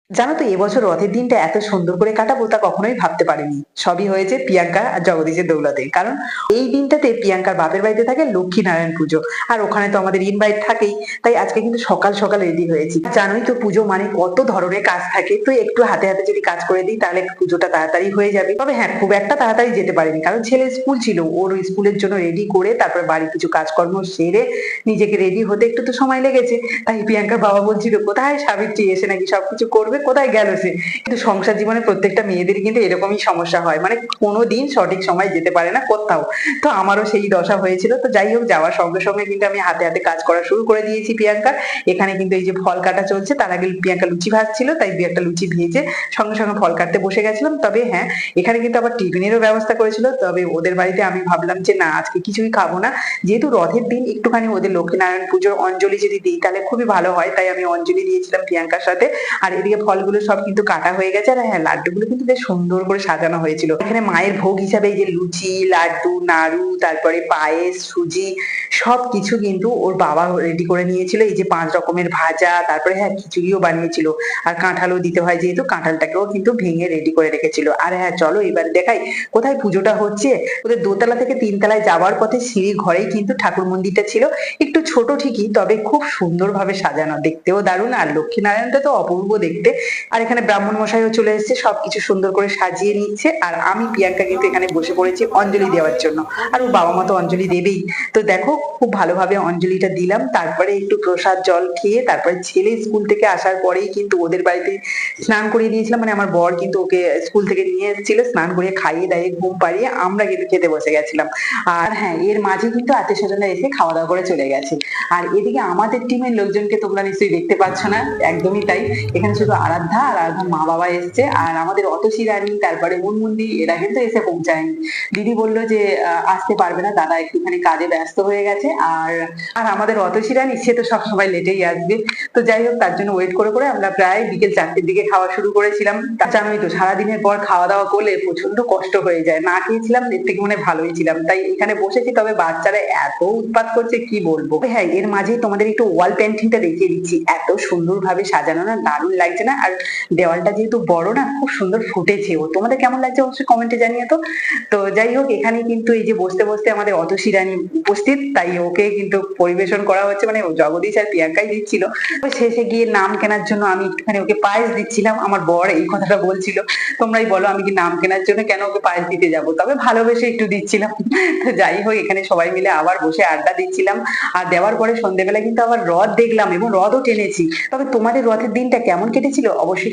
জানো তো এবছর রথের দিনটা এত সুন্দর করে কাটাবো তা কখনোই ভাবতে পারিনি। সবই হয়েছে প্রিয়াঙ্কা আর জগদীশের দৌলতে। কারণ এই দিনটাতে প্রিয়াঙ্কার বাপের বাড়িতে থাকে লক্ষ্মী নারায়ণ পুজো। আর ওখানে তো আমাদের ইনভাইট থাকেই। তাই আজকে কিন্তু সকাল সকাল রেডি হয়েছি। জানোই তো পুজো মানে কত ধরনের কাজ থাকে, তো একটু হাতে হাতে যদি কাজ করে দিই তাহলে পুজোটা তাড়াতাড়ি হয়ে যাবে। তবে হ্যাঁ, খুব একটা তাড়াতাড়ি যেতে পারিনি কারণ ছেলের স্কুল ছিল, ওর স্কুলের জন্য রেডি করে তারপর বাড়ির কিছু কাজকর্ম সেরে নিজেকে রেডি হতে একটু তো সময় লেগেছে। তাই প্রিয়াঙ্কার বাবা বলছিল কোথায় সাবিত্রী এসে নাকি সবকিছু করবে, কোথায় গেল সে। কিন্তু সংসার জীবনে প্রত্যেকটা মেয়েদের কিন্তু এরকমই সমস্যা হয়, মানে কোনোদিন সঠিক সময় যেতে পারে না কোথাও। তো আমারও সেই দশা হয়েছিল। তো যাই হোক, যাওয়ার সঙ্গে সঙ্গে কিন্তু আমি হাতে হাতে কাজ করা শুরু করে দিয়েছি প্রিয়াঙ্কার। এখানে কিন্তু এই যে ফল কাটা চলছে, তার আগে প্রিয়াঙ্কা লুচি ভাজছিল, তাই একটা লুচি ভেজে সঙ্গে সঙ্গে ফল কাটতে বসে গেছিলাম। তবে হ্যাঁ, এখানে কিন্তু আবার টিফিনেরও ব্যবস্থা করেছিল। তবে ওদের বাড়িতে আমি ভাবলাম যে না, আজকে কিছুই খাবো না, যেহেতু রথের দিন একটুখানি ওদের লক্ষ্মীনারায়ণ পুজোর অঞ্জলি যদি দিই তাহলে খুবই ভালো হয়। তাই আমি অঞ্জলি দিয়েছিলাম প্রিয়াঙ্কার সাথে। আর এদিকে ফলগুলো সব কিন্তু কাটা হয়ে গেছে। আর হ্যাঁ, লাড্ডুগুলো কিন্তু বেশ সুন্দর করে সাজানো হয়েছিল। এখানে মায়ের ভোগ হিসাবে এই যে লুচি, লাড্ডু, নাড়ু, তারপরে পায়েস, সুজি সবকিছু কিন্তু ওর বাবা রেডি করে নিয়েছিল। এই যে 5 রকমের ভাজা, তারপরে হ্যাঁ খিচুড়িও বানিয়েছিল। আর কাঁঠালও দিতে হয় যেহেতু, কাঁঠালটাকেও কিন্তু ভেঙে রেডি করে রেখেছিল। আর হ্যাঁ, চলো এবার দেখাই কোথায় পুজোটা হচ্ছে। ওদের দোতলা থেকে 3 তলায় যাওয়ার পথে সিঁড়ির ঘরেই কিন্তু ঠাকুর মন্দিরটা ছিল। একটু ছোট ঠিকই, তবে খুব সুন্দরভাবে সাজানো, দেখতেও দারুণ। আর লক্ষ্মীনারায়ণটা তো অপূর্ব দেখতে। আর এখানে ব্রাহ্মণ মশাইও চলে এসেছে, সবকিছু সুন্দর করে সাজিয়ে নিচ্ছে। আর আমি প্রিয়াঙ্কা কিন্তু এখানে বসে পড়েছি অঞ্জলি দেওয়ার জন্য। আর ওর বাবা মা তো অঞ্জলি দেবেই। তো দেখো, খুব ভালোভাবে অঞ্জলিটা দিলাম, তারপরে একটু প্রসাদ জল খেয়ে তারপরে ছেলে স্কুল থেকে আসার পরেই কিন্তু ওদের বাড়িতে স্নান করিয়ে দিয়েছিলাম। মানে আমার বর কিন্তু ওকে স্কুল থেকে নিয়ে এসেছিল, স্নান করিয়ে খাইয়ে দাইয়ে ঘুম পাড়িয়ে আমরা কিন্তু খেতে বসে গেছিলাম। আর হ্যাঁ, এর মাঝে কিন্তু আত্মীয় স্বজনরা এসে খাওয়া দাওয়া করে চলে গেছে। আর এদিকে আমাদের টিমের লোকজনকে তোমরা নিশ্চয়ই দেখতে পাচ্ছ না, একদমই তাই। এখানে শুধু আরাধ্যা আর আরাধ্যার মা বাবা এসছে, আর আমাদের অতসী রানী, তারপরে মুনমুন্দি, এরা কিন্তু এসে পৌঁছায়নি। দিদি বললো যে আসতে পারবে না, দাদা একটুখানি কাজে ব্যস্ত হয়ে গেছে। আর আর আমাদের অতসী রানী সে তো সবসময় লেটেই আসবে। তো যাই হোক, তার জন্য ওয়েট করে করে আমরা প্রায় বিকেল 4টের দিকে খাওয়া শুরু করেছিলাম। তা জানোই তো, সারাদিনের পর খাওয়া দাওয়া করলে প্রচন্ড কষ্ট হয়ে যায়। না খেয়েছিলাম, এর থেকে মনে হয় ভালোই ছিলাম। তাই এখানে বসেছি, তবে বাচ্চারা এত উৎপাত করছে কি বলবো। হ্যাঁ, এর মাঝে তোমাদের একটু ওয়াল পেন্টিংটা দেখিয়ে দিচ্ছি। এত সুন্দরভাবে সাজানো না, দারুণ লাগছে না? আর দেওয়ালটা যেহেতু বড় না, খুব সুন্দর ফুটেছেও। তোমাদের কেমন লাগছে অবশ্যই কমেন্টে জানিয়ে তো। তো যাই হোক, এখানে কিন্তু এই যে বসতে বসতে আমাদের অতসী রানী উপস্থিত, তাই ওকে কিন্তু পরিবেশন করা হচ্ছে, মানে ও জগদীশ আর প্রিয়াঙ্কাই দিচ্ছিল। তো শেষে গিয়ে নাম কেনার জন্য আমি একটুখানি ওকে পায়েস দিচ্ছিলাম। আমার বর এই কথাটা বলছিল, তোমরাই বলো আমি কি নাম কেনার জন্য কেন ওকে পায়েস দিতে যাব, তবে ভালোবেসে একটু দিচ্ছিলাম। তো যাই হোক, এখানে সবাই মিলে আবার বসে আড্ডা দিচ্ছিলাম। আর দেওয়ার পরে সন্ধ্যেবেলা কিন্তু আবার রথ দেখলাম এবং রথও টেনেছি। তবে তোমাদের রথের দিনটা কেমন কেটেছিল অবশ্যই